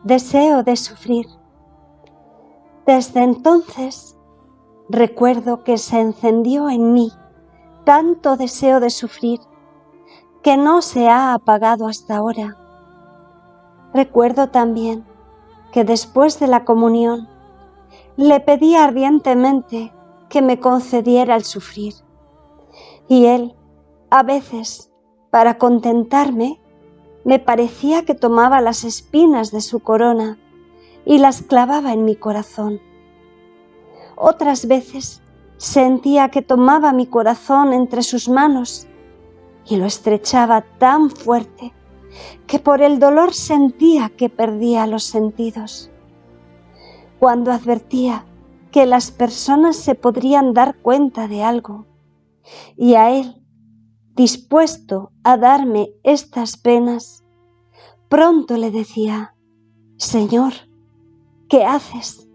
deseo de sufrir. Desde entonces recuerdo que se encendió en mí tanto deseo de sufrir que no se ha apagado hasta ahora. Recuerdo también que después de la comunión le pedí ardientemente que me concediera el sufrir. Y él, a veces, para contentarme, me parecía que tomaba las espinas de su corona y las clavaba en mi corazón. Otras veces sentía que tomaba mi corazón entre sus manos y lo estrechaba tan fuerte que por el dolor sentía que perdía los sentidos. Cuando advertía que las personas se podrían dar cuenta de algo, y a él, dispuesto a darme estas penas, pronto le decía: Señor, ¿qué haces?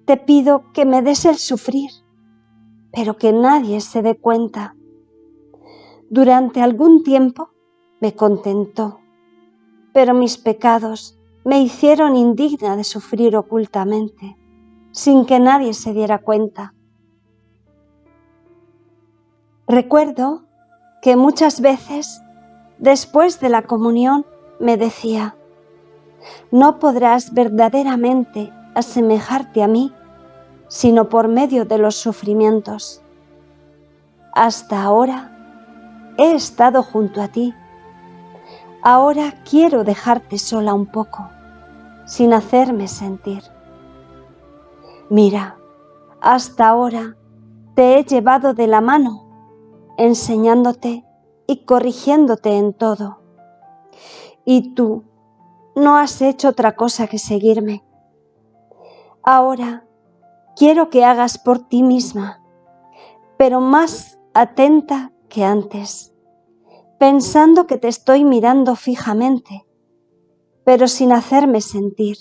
Te pido que me des el sufrir, pero que nadie se dé cuenta. Durante algún tiempo me contentó, pero mis pecados me hicieron indigna de sufrir ocultamente, sin que nadie se diera cuenta. Recuerdo que muchas veces, después de la comunión, me decía: no podrás verdaderamente asemejarte a mí, sino por medio de los sufrimientos. Hasta ahora he estado junto a ti. Ahora quiero dejarte sola un poco, sin hacerme sentir. Mira, hasta ahora te he llevado de la mano, enseñándote y corrigiéndote en todo. Y tú no has hecho otra cosa que seguirme. Ahora quiero que hagas por ti misma, pero más atenta que antes, pensando que te estoy mirando fijamente, pero sin hacerme sentir,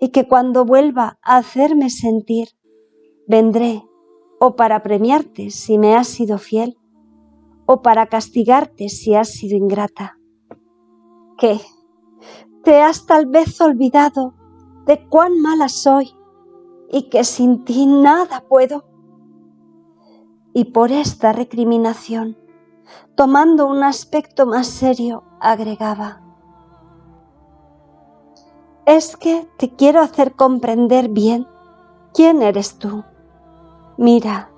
y que cuando vuelva a hacerme sentir, vendré o para premiarte si me has sido fiel, o para castigarte si has sido ingrata. ¿Qué? ¿Te has tal vez olvidado de cuán mala soy y que sin ti nada puedo? Y por esta recriminación, tomando un aspecto más serio, agregaba: es que te quiero hacer comprender bien quién eres tú. Mira,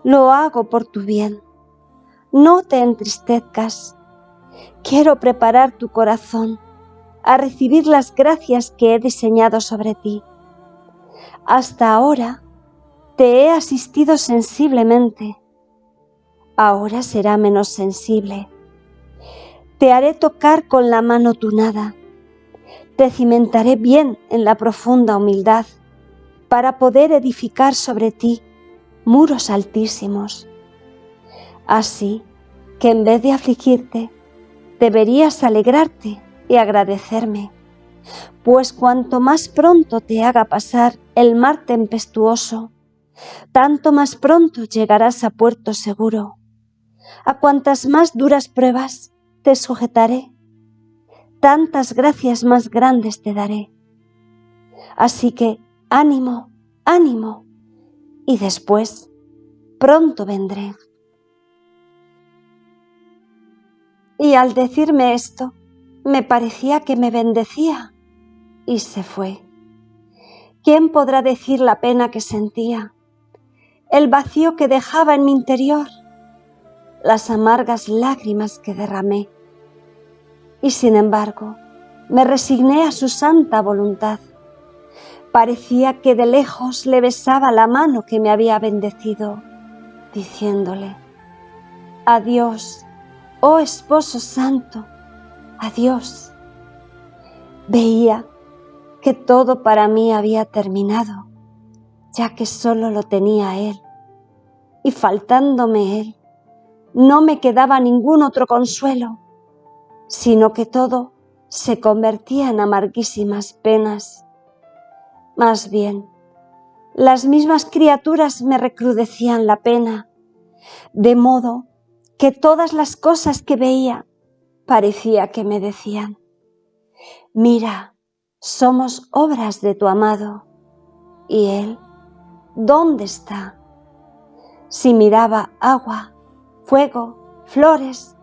lo hago por tu bien. No te entristezcas. Quiero preparar tu corazón a recibir las gracias que he diseñado sobre ti. Hasta ahora te he asistido sensiblemente. Ahora será menos sensible. Te haré tocar con la mano tu nada. Te cimentaré bien en la profunda humildad para poder edificar sobre ti muros altísimos. Así que en vez de afligirte, deberías alegrarte y agradecerme, pues cuanto más pronto te haga pasar el mar tempestuoso, tanto más pronto llegarás a puerto seguro. A cuantas más duras pruebas te sujetaré, tantas gracias más grandes te daré. Así que ánimo, ánimo, y después pronto vendré. Y al decirme esto, me parecía que me bendecía y se fue. ¿Quién podrá decir la pena que sentía, el vacío que dejaba en mi interior, las amargas lágrimas que derramé? Y sin embargo, me resigné a su santa voluntad. Parecía que de lejos le besaba la mano que me había bendecido, diciéndole: adiós, oh esposo santo, adiós. Veía que todo para mí había terminado, ya que solo lo tenía él, y faltándome él, no me quedaba ningún otro consuelo, sino que todo se convertía en amarguísimas penas. Más bien, las mismas criaturas me recrudecían la pena, de modo que todas las cosas que veía parecía que me decían: mira, somos obras de tu amado. ¿Y él dónde está? Si miraba agua, fuego, flores,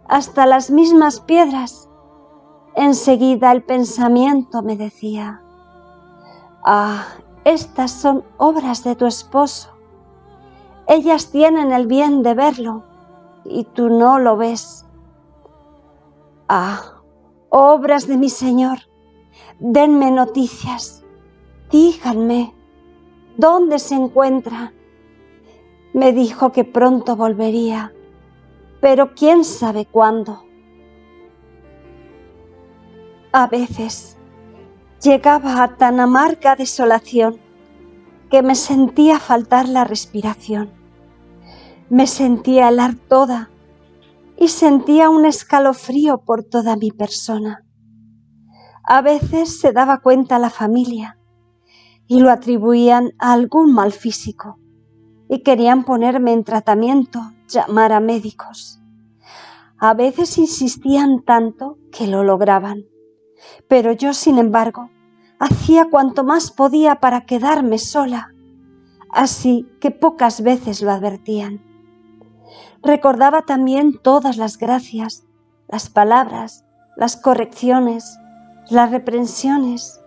hasta las mismas piedras, enseguida el pensamiento me decía: ah, estas son obras de tu esposo. Ellas tienen el bien de verlo y tú no lo ves. Ah, obras de mi Señor, denme noticias, díganme, ¿dónde se encuentra? Me dijo que pronto volvería, pero quién sabe cuándo. A veces llegaba a tan amarga desolación que me sentía faltar la respiración. Me sentía helar toda y sentía un escalofrío por toda mi persona. A veces se daba cuenta la familia y lo atribuían a algún mal físico y querían ponerme en tratamiento, llamar a médicos. A veces insistían tanto que lo lograban, pero yo, sin embargo, hacía cuanto más podía para quedarme sola, así que pocas veces lo advertían. Recordaba también todas las gracias, las palabras, las correcciones, las reprensiones.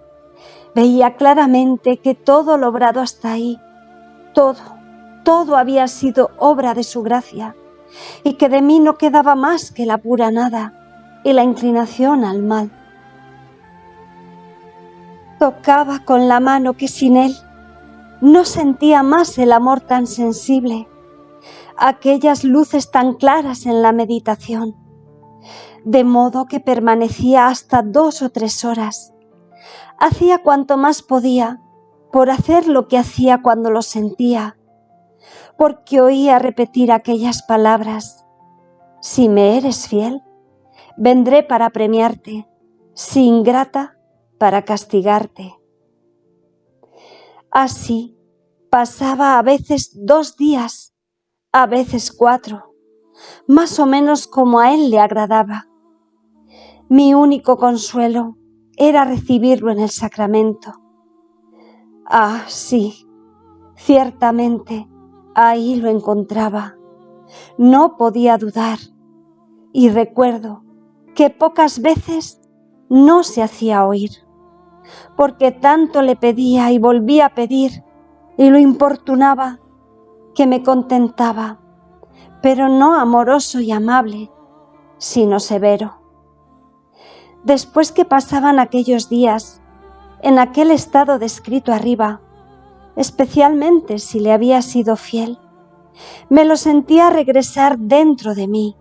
Veía claramente que todo logrado hasta ahí, todo había sido obra de su gracia, y que de mí no quedaba más que la pura nada y la inclinación al mal. Tocaba con la mano que sin él no sentía más el amor tan sensible, aquellas luces tan claras en la meditación, de modo que permanecía hasta 2 o 3 horas. Hacía cuanto más podía por hacer lo que hacía cuando lo sentía, porque oía repetir aquellas palabras: si me eres fiel, vendré para premiarte; si ingrata, para castigarte. Así pasaba a veces 2 días, a veces 4, más o menos como a él le agradaba. Mi único consuelo era recibirlo en el sacramento. Ah, sí, ciertamente, ahí lo encontraba. No podía dudar, y recuerdo que pocas veces no se hacía oír, porque tanto le pedía y volvía a pedir, y lo importunaba, que me contentaba, pero no amoroso y amable, sino severo. Después que pasaban aquellos días, en aquel estado descrito arriba, especialmente si le había sido fiel, me lo sentía regresar dentro de mí.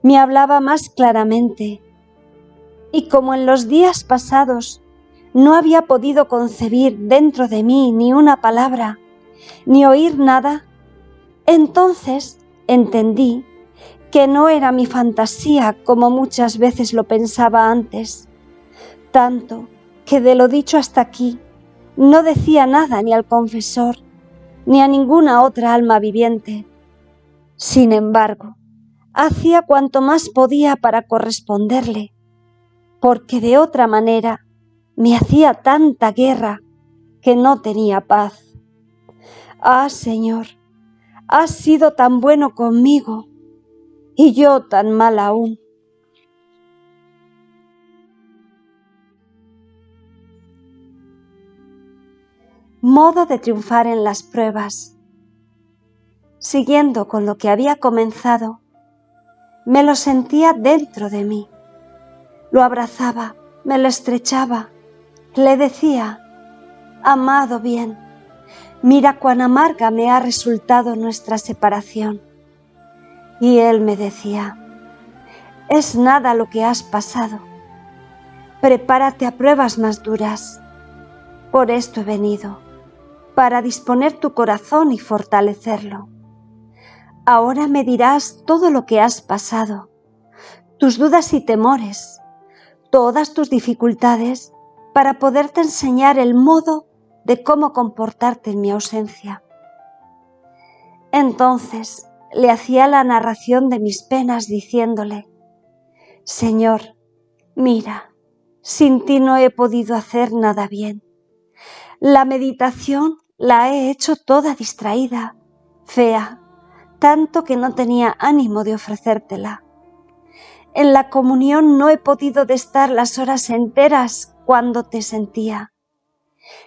Me hablaba más claramente, y como en los días pasados no había podido concebir dentro de mí ni una palabra, ni oír nada, entonces entendí que no era mi fantasía como muchas veces lo pensaba antes, tanto que de lo dicho hasta aquí no decía nada ni al confesor ni a ninguna otra alma viviente. Sin embargo, hacía cuanto más podía para corresponderle, porque de otra manera me hacía tanta guerra que no tenía paz. Ah, Señor, has sido tan bueno conmigo y yo tan mal aún. Modo de triunfar en las pruebas. Siguiendo con lo que había comenzado, me lo sentía dentro de mí. Lo abrazaba, me lo estrechaba, le decía: amado bien, mira cuán amarga me ha resultado nuestra separación. Y él me decía: es nada lo que has pasado, prepárate a pruebas más duras. Por esto he venido, para disponer tu corazón y fortalecerlo. Ahora me dirás todo lo que has pasado, tus dudas y temores, todas tus dificultades, para poderte enseñar el modo de cómo comportarte en mi ausencia. Entonces le hacía la narración de mis penas diciéndole: Señor, mira, Sin ti no he podido hacer nada bien. La meditación la he hecho toda distraída, fea, tanto que no tenía ánimo de ofrecértela. En la comunión no he podido de estar las horas enteras cuando te sentía.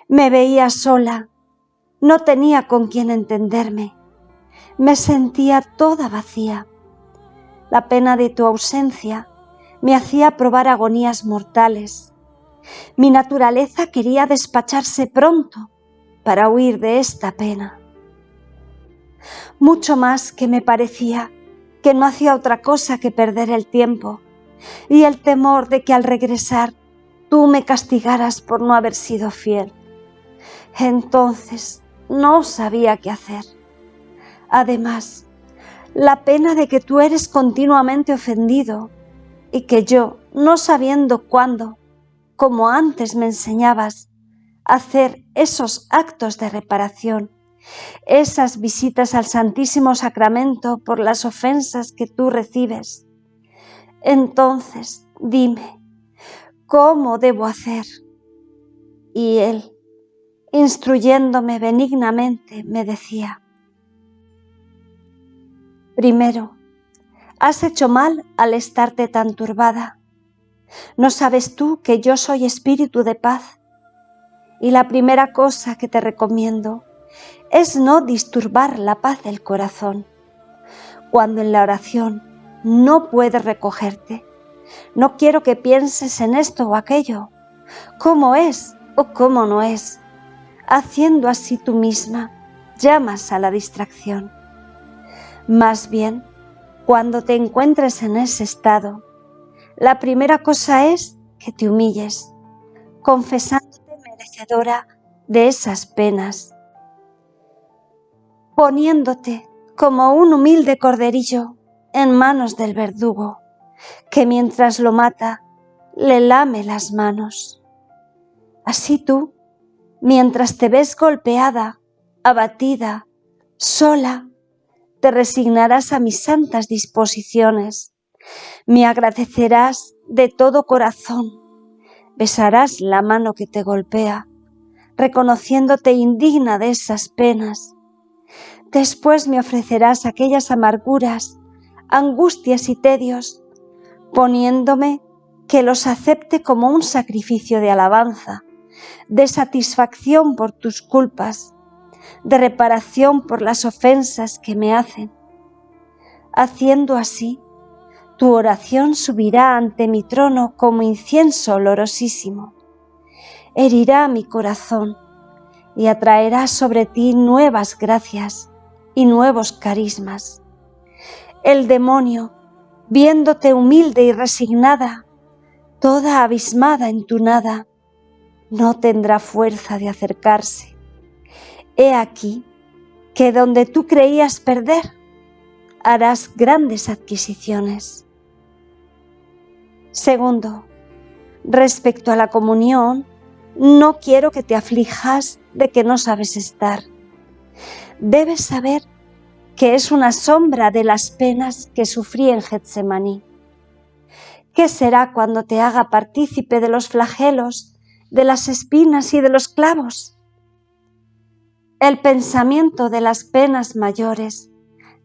Me veía sola, no tenía con quién entenderme. Me sentía toda vacía. La pena de tu ausencia me hacía probar agonías mortales. Mi naturaleza quería despacharse pronto para huir de esta pena. Mucho más que me parecía que no hacía otra cosa que perder el tiempo y el temor de que al regresar tú me castigaras por no haber sido fiel. Entonces no sabía qué hacer. Además, la pena de que tú eres continuamente ofendido y que yo, no sabiendo cuándo, como antes me enseñabas, a hacer esos actos de reparación, esas visitas al Santísimo Sacramento por las ofensas que tú recibes. Entonces, dime, ¿cómo debo hacer? Y él, instruyéndome benignamente, me decía: primero, has hecho mal al estarte tan turbada. ¿No sabes tú que yo soy espíritu de paz? Y la primera cosa que te recomiendo es no disturbar la paz del corazón. Cuando en la oración no puedes recogerte, no quiero que pienses en esto o aquello, cómo es o cómo no es. Haciendo así tú misma, llamas a la distracción. Más bien, cuando te encuentres en ese estado, la primera cosa es que te humilles, confesándote merecedora de esas penas, poniéndote como un humilde corderillo en manos del verdugo, que mientras lo mata, le lame las manos. Así tú, mientras te ves golpeada, abatida, sola, te resignarás a mis santas disposiciones, me agradecerás de todo corazón, besarás la mano que te golpea, reconociéndote indigna de esas penas. Después me ofrecerás aquellas amarguras, angustias y tedios, poniéndome que los acepte como un sacrificio de alabanza, de satisfacción por tus culpas, de reparación por las ofensas que me hacen. Haciendo así, tu oración subirá ante mi trono como incienso olorosísimo, herirá mi corazón y atraerá sobre ti nuevas gracias y nuevos carismas. El demonio, viéndote humilde y resignada, toda abismada en tu nada, no tendrá fuerza de acercarse. He aquí que donde tú creías perder, harás grandes adquisiciones. Segundo, respecto a la comunión, no quiero que te aflijas de que no sabes estar. Debes saber que es una sombra de las penas que sufrí en Getsemaní. ¿Qué será cuando te haga partícipe de los flagelos, de las espinas y de los clavos? El pensamiento de las penas mayores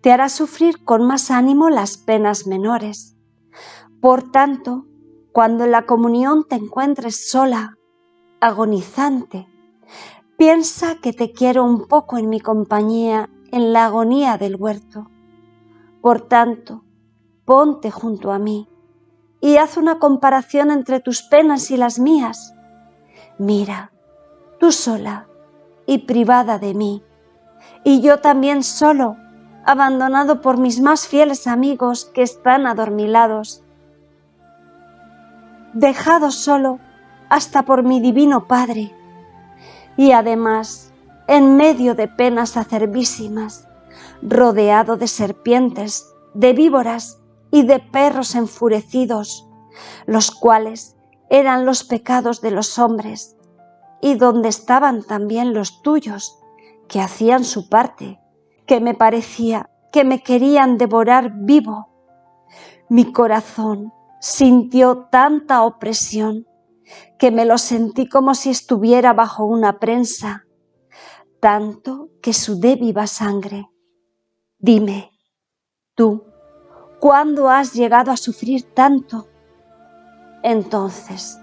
te hará sufrir con más ánimo las penas menores. Por tanto, cuando en la comunión te encuentres sola, agonizante, piensa que te quiero un poco en mi compañía en la agonía del huerto. Por tanto, ponte junto a mí y haz una comparación entre tus penas y las mías. Mira, tú sola y privada de mí, y yo también solo, abandonado por mis más fieles amigos que están adormilados, dejado solo hasta por mi divino Padre, y además en medio de penas acerbísimas, rodeado de serpientes, de víboras y de perros enfurecidos, los cuales eran los pecados de los hombres, y donde estaban también los tuyos, que hacían su parte, que me parecía que me querían devorar vivo. Mi corazón sintió tanta opresión que me lo sentí como si estuviera bajo una prensa, tanto que sudé viva sangre. Dime, tú, ¿cuándo has llegado a sufrir tanto? Entonces,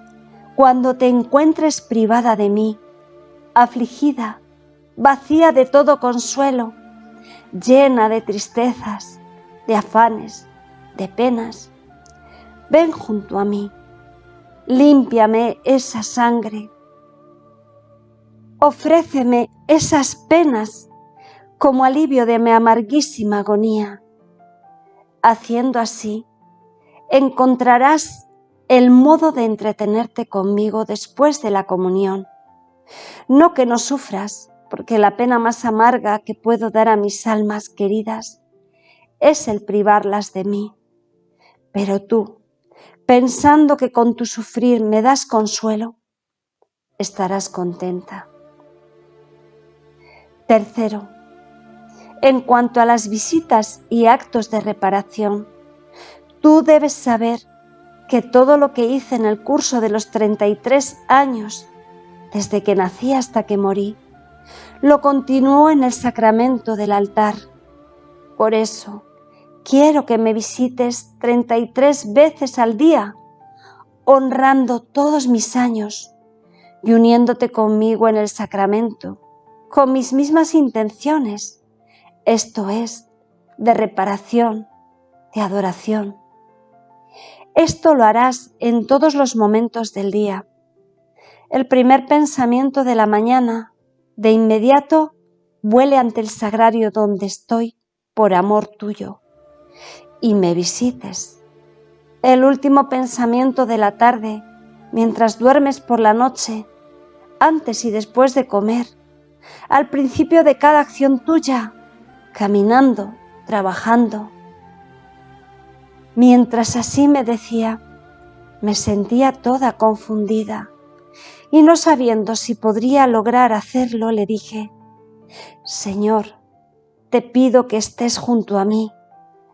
cuando te encuentres privada de mí, afligida, vacía de todo consuelo, llena de tristezas, de afanes, de penas, ven junto a mí, límpiame esa sangre, ofréceme esas penas como alivio de mi amarguísima agonía. Haciendo así, encontrarás el modo de entretenerte conmigo después de la comunión. No que no sufras, porque la pena más amarga que puedo dar a mis almas queridas es el privarlas de mí. Pero tú, pensando que con tu sufrir me das consuelo, estarás contenta. Tercero, en cuanto a las visitas y actos de reparación, tú debes saber que todo lo que hice en el curso de los 33 años, desde que nací hasta que morí, lo continuó en el sacramento del altar. Por eso, quiero que me visites 33 veces al día, honrando todos mis años y uniéndote conmigo en el sacramento, con mis mismas intenciones, esto es, de reparación, de adoración. Esto lo harás en todos los momentos del día. El primer pensamiento de la mañana, de inmediato, vuele ante el sagrario donde estoy por amor tuyo, y me visites. El último pensamiento de la tarde, mientras duermes por la noche, antes y después de comer, al principio de cada acción tuya, caminando, trabajando. Mientras así me decía, me sentía toda confundida y no sabiendo si podría lograr hacerlo, le dije, Señor, te pido que estés junto a mí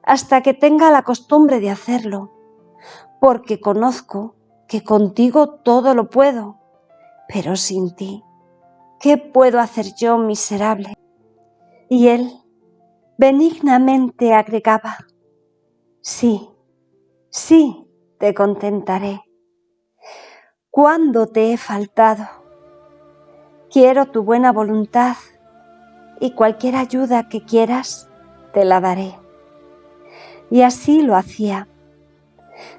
hasta que tenga la costumbre de hacerlo, porque conozco que contigo todo lo puedo, pero sin ti, ¿qué puedo hacer yo, miserable? Y él benignamente agregaba, sí, sí, te contentaré. ¿Cuándo te he faltado? Quiero tu buena voluntad y cualquier ayuda que quieras te la daré. Y así lo hacía.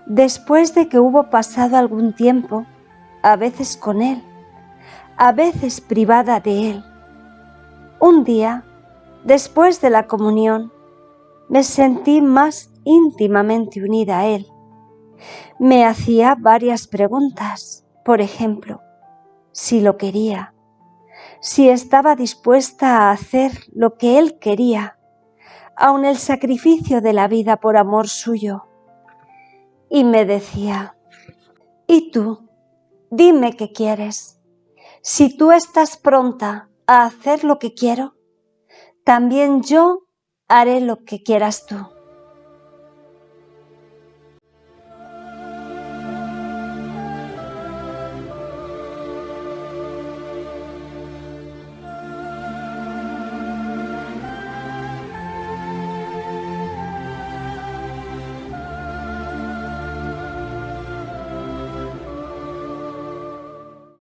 Después de que hubo pasado algún tiempo, a veces con él, a veces privada de él, un día, después de la comunión, me sentí más íntimamente unida a él. Me hacía varias preguntas, por ejemplo, si lo quería, si estaba dispuesta a hacer lo que él quería, aun el sacrificio de la vida por amor suyo. Y me decía, ¿y tú? Dime qué quieres. Si tú estás pronta a hacer lo que quiero, también yo haré lo que quieras tú.